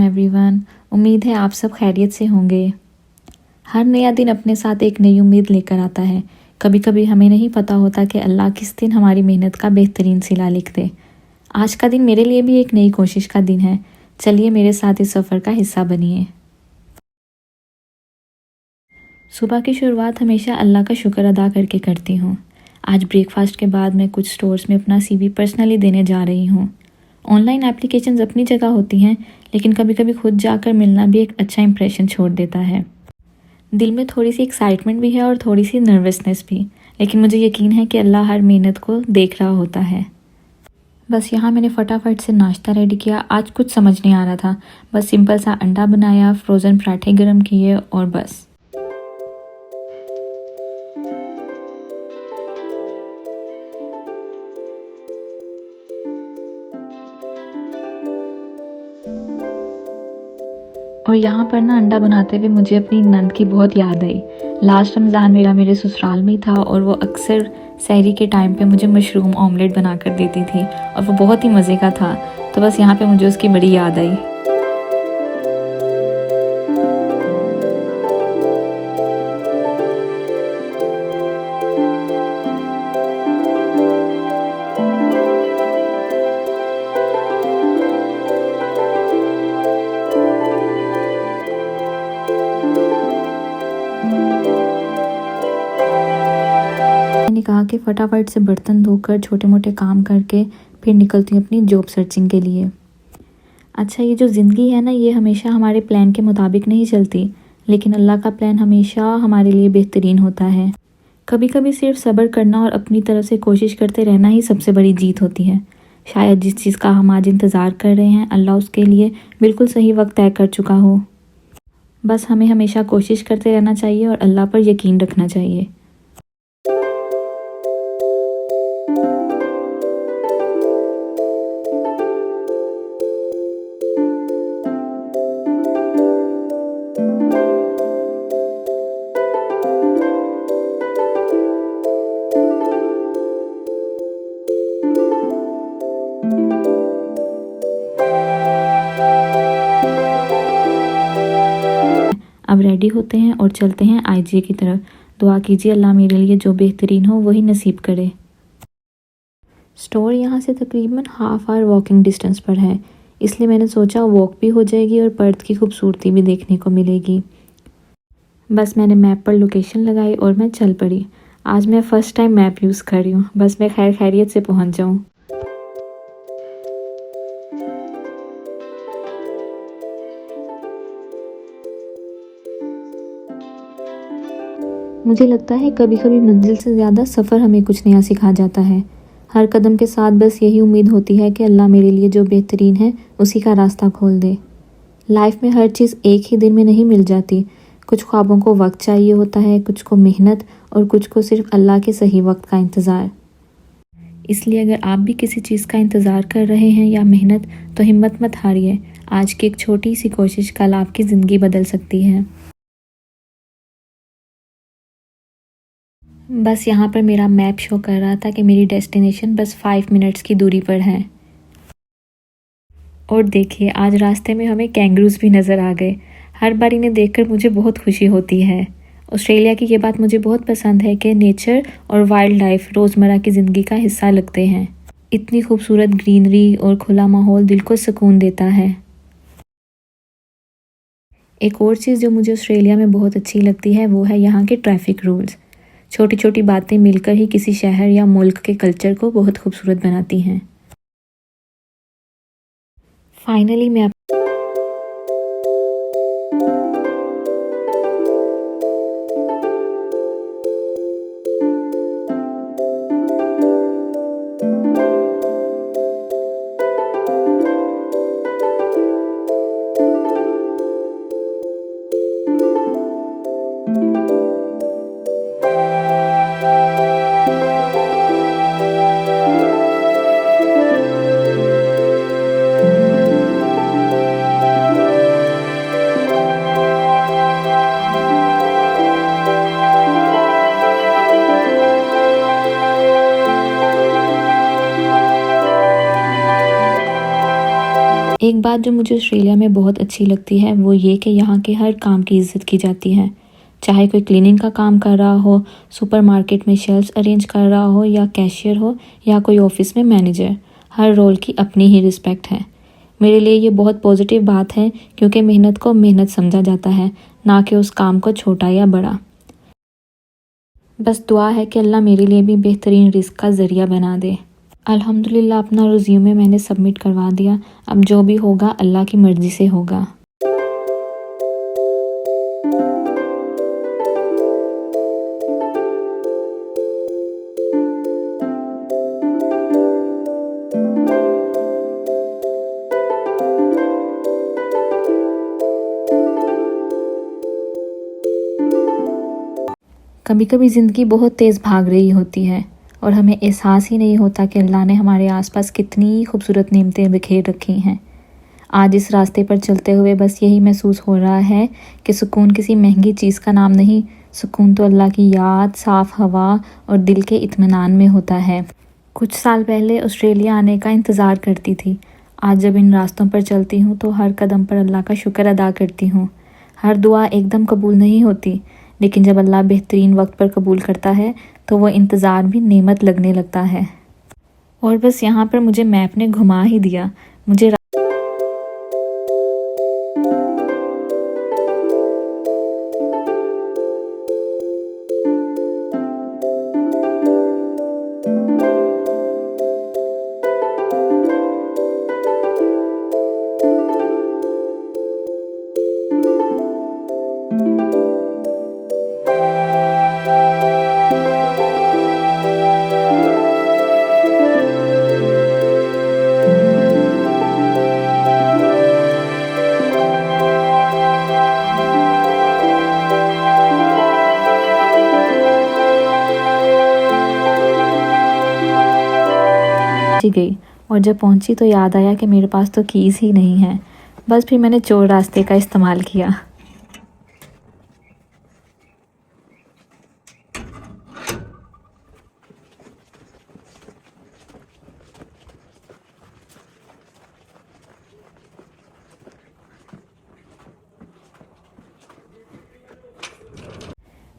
Everyone, उम्मीद है आप सब खैरियत से होंगे। हर नया दिन अपने साथ एक नई उम्मीद लेकर आता है। कभी कभी हमें नहीं पता होता कि अल्लाह किस दिन हमारी मेहनत का बेहतरीन सिला लिख दे। आज का दिन मेरे लिए भी एक नई कोशिश का दिन है। चलिए मेरे साथ इस सफ़र का हिस्सा बनिए। सुबह की शुरुआत हमेशा अल्लाह का शुक्र अदा करके करती हूँ। आज ब्रेकफास्ट के बाद मैं कुछ स्टोर्स में अपना CV पर्सनली देने जा रही हूँ। ऑनलाइन एप्लीकेशंस अपनी जगह होती हैं, लेकिन कभी कभी खुद जाकर मिलना भी एक अच्छा इंप्रेशन छोड़ देता है। दिल में थोड़ी सी एक्साइटमेंट भी है और थोड़ी सी नर्वसनेस भी, लेकिन मुझे यकीन है कि अल्लाह हर मेहनत को देख रहा होता है। बस यहाँ मैंने फटाफट से नाश्ता रेडी किया। आज कुछ समझ नहीं आ रहा था, बस सिंपल सा अंडा बनाया, फ्रोज़न पराठे गर्म किए और बस। और यहाँ पर ना अंडा बनाते हुए मुझे अपनी नंद की बहुत याद आई। लास्ट रमज़ान मेरे ससुराल में ही था और वो अक्सर सहरी के टाइम पे मुझे मशरूम ऑमलेट बना कर देती थी और वो बहुत ही मज़े का था। तो बस यहाँ पे मुझे उसकी बड़ी याद आई। मैंने कहा कि फटाफट से बर्तन धोकर छोटे मोटे काम करके फिर निकलती हूँ अपनी जॉब सर्चिंग के लिए। अच्छा, ये जो ज़िंदगी है ना, ये हमेशा हमारे प्लान के मुताबिक नहीं चलती, लेकिन अल्लाह का प्लान हमेशा हमारे लिए बेहतरीन होता है। कभी कभी सिर्फ सब्र करना और अपनी तरफ से कोशिश करते रहना ही सबसे बड़ी जीत होती है। शायद जिस चीज़ का हम आज इंतज़ार कर रहे हैं, अल्लाह उसके लिए बिल्कुल सही वक्त तय कर चुका हो। बस हमें हमेशा कोशिश करते रहना चाहिए और अल्लाह पर यकीन रखना चाहिए। अब रेडी होते हैं और चलते हैं IGA की तरफ। दुआ कीजिए अल्लाह मेरे लिए जो बेहतरीन हो वही नसीब करे। स्टोर यहाँ से तकरीबन हाफ आवर वॉकिंग डिस्टेंस पर है, इसलिए मैंने सोचा वॉक भी हो जाएगी और पर्थ की खूबसूरती भी देखने को मिलेगी। बस मैंने मैप पर लोकेशन लगाई और मैं चल पड़ी। आज मैं फ़र्स्ट टाइम मैप यूज़ कर रही हूँ, बस मैं खैर खैरियत से पहुँच जाऊँ। मुझे लगता है कभी कभी मंजिल से ज़्यादा सफ़र हमें कुछ नया सिखा जाता है। हर कदम के साथ बस यही उम्मीद होती है कि अल्लाह मेरे लिए जो बेहतरीन है उसी का रास्ता खोल दे। लाइफ में हर चीज़ एक ही दिन में नहीं मिल जाती। कुछ ख्वाबों को वक्त चाहिए होता है, कुछ को मेहनत और कुछ को सिर्फ अल्लाह के सही वक्त का इंतज़ार। इसलिए अगर आप भी किसी चीज़ का इंतज़ार कर रहे हैं या मेहनत, तो हिम्मत मत हारिए। आज की एक छोटी सी कोशिश कल आपकी ज़िंदगी बदल सकती है। बस यहाँ पर मेरा मैप शो कर रहा था कि मेरी डेस्टिनेशन बस 5 मिनट्स की दूरी पर है। और देखिए, आज रास्ते में हमें कैंगरूज भी नज़र आ गए। हर बार इन्हें देखकर मुझे बहुत खुशी होती है। ऑस्ट्रेलिया की ये बात मुझे बहुत पसंद है कि नेचर और वाइल्ड लाइफ रोज़मर्रा की ज़िंदगी का हिस्सा लगते हैं। इतनी खूबसूरत ग्रीनरी और खुला माहौल दिल को सुकून देता है। एक और चीज़ जो मुझे ऑस्ट्रेलिया में बहुत अच्छी लगती है वो है यहाँ के ट्रैफिक रूल्स। छोटी छोटी बातें मिलकर ही किसी शहर या मुल्क के कल्चर को बहुत खूबसूरत बनाती हैं। फाइनली मैं एक बात जो मुझे ऑस्ट्रेलिया में बहुत अच्छी लगती है वो ये कि यहाँ के हर काम की इज़्ज़त की जाती है। चाहे कोई क्लीनिंग का काम कर रहा हो, सुपरमार्केट में शेल्फ्स अरेंज कर रहा हो, या कैशियर हो, या कोई ऑफिस में मैनेजर, हर रोल की अपनी ही रिस्पेक्ट है। मेरे लिए ये बहुत पॉजिटिव बात है क्योंकि मेहनत को मेहनत समझा जाता है, ना कि उस काम को छोटा या बड़ा। बस दुआ है कि अल्लाह मेरे लिए भी बेहतरीन रिस्क का ज़रिया बना दे। अल्हम्दुलिल्लाह अपना रिज्यूमे मैंने सबमिट करवा दिया। अब जो भी होगा अल्लाह की मर्ज़ी से होगा। कभी कभी ज़िंदगी बहुत तेज़ भाग रही होती है और हमें एहसास ही नहीं होता कि अल्लाह ने हमारे आसपास कितनी खूबसूरत नेमतें बिखेर रखी हैं। आज इस रास्ते पर चलते हुए बस यही महसूस हो रहा है कि सुकून किसी महंगी चीज़ का नाम नहीं, सुकून तो अल्लाह की याद, साफ़ हवा और दिल के इत्मीनान में होता है। कुछ साल पहले ऑस्ट्रेलिया आने का इंतज़ार करती थी। आज जब इन रास्तों पर चलती हूँ तो हर कदम पर अल्लाह का शुक्र अदा करती हूँ। हर दुआ एकदम कबूल नहीं होती, लेकिन जब अल्लाह बेहतरीन वक्त पर कबूल करता है तो वो इंतज़ार भी नेमत लगने लगता है। और बस यहाँ पर मुझे मैप ने घुमा ही दिया। मुझे गई और जब पहुंची तो याद आया कि मेरे पास तो कीज़ ही नहीं है। बस फिर मैंने चोर रास्ते का इस्तेमाल किया।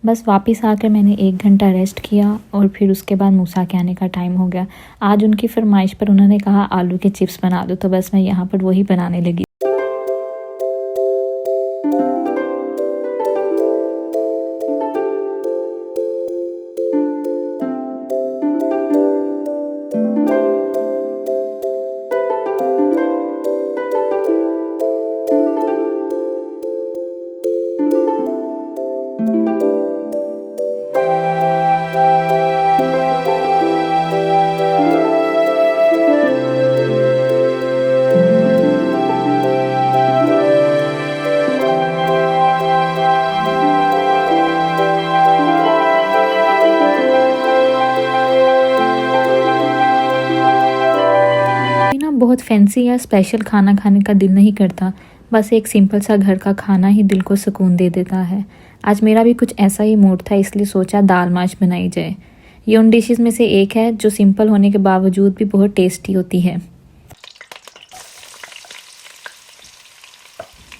बस वापस आकर मैंने 1 घंटा रेस्ट किया और फिर उसके बाद मूसा के आने का टाइम हो गया। आज उनकी फरमाइश पर उन्होंने कहा आलू के चिप्स बना दो, तो बस मैं यहाँ पर वही बनाने लगी। बहुत फैंसी या स्पेशल खाना खाने का दिल नहीं करता, बस एक सिंपल सा घर का खाना ही दिल को सुकून दे देता है। आज मेरा भी कुछ ऐसा ही मूड था, इसलिए सोचा दाल माश बनाई जाए। ये उन डिशेस में से एक है जो सिंपल होने के बावजूद भी बहुत टेस्टी होती है।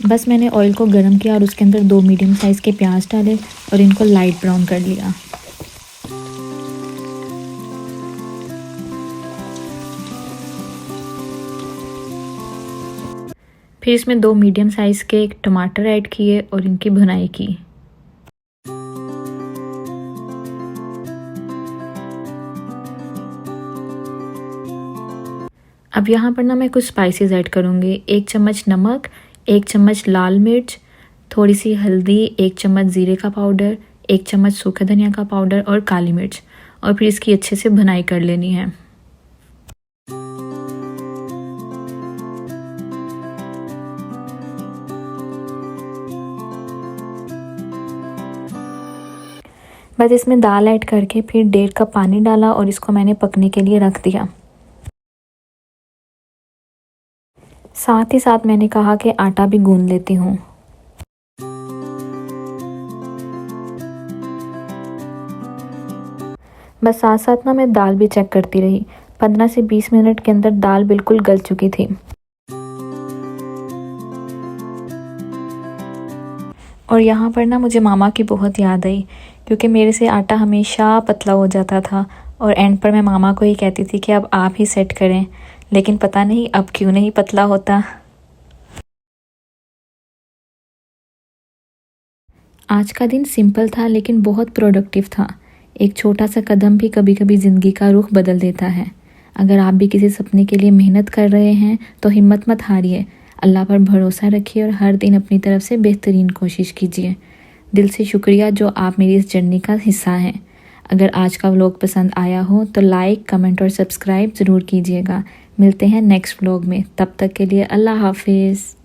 बस मैंने ऑयल को गर्म किया और उसके अंदर 2 मीडियम साइज़ के प्याज डाले और इनको लाइट ब्राउन कर लिया। फिर इसमें 2 मीडियम साइज़ के टमाटर ऐड किए और इनकी भुनाई की। अब यहाँ पर ना मैं कुछ स्पाइसेस ऐड करूँगी। 1 चम्मच नमक, 1 चम्मच लाल मिर्च, थोड़ी सी हल्दी, 1 चम्मच ज़ीरे का पाउडर, 1 चम्मच सूखा धनिया का पाउडर और काली मिर्च, और फिर इसकी अच्छे से भुनाई कर लेनी है। बस इसमें दाल ऐड करके फिर 1.5 कप पानी डाला और इसको मैंने पकने के लिए रख दिया। साथ ही साथ मैंने कहा कि आटा भी गूंद लेती हूँ। बस साथ साथ ना मैं दाल भी चेक करती रही। 15 से 20 मिनट के अंदर दाल बिल्कुल गल चुकी थी। और यहाँ पर ना मुझे मामा की बहुत याद आई, क्योंकि मेरे से आटा हमेशा पतला हो जाता था और एंड पर मैं मामा को ही कहती थी कि अब आप ही सेट करें, लेकिन पता नहीं अब क्यों नहीं पतला होता। आज का दिन सिंपल था लेकिन बहुत प्रोडक्टिव था। एक छोटा सा कदम भी कभी कभी ज़िंदगी का रुख बदल देता है। अगर आप भी किसी सपने के लिए मेहनत कर रहे हैं तो हिम्मत मत हारिए, अल्लाह पर भरोसा रखिए और हर दिन अपनी तरफ से बेहतरीन कोशिश कीजिए। दिल से शुक्रिया जो आप मेरी इस जर्नी का हिस्सा हैं। अगर आज का व्लॉग पसंद आया हो तो लाइक, कमेंट और सब्सक्राइब ज़रूर कीजिएगा। मिलते हैं नेक्स्ट व्लॉग में, तब तक के लिए अल्लाह हाफिज़।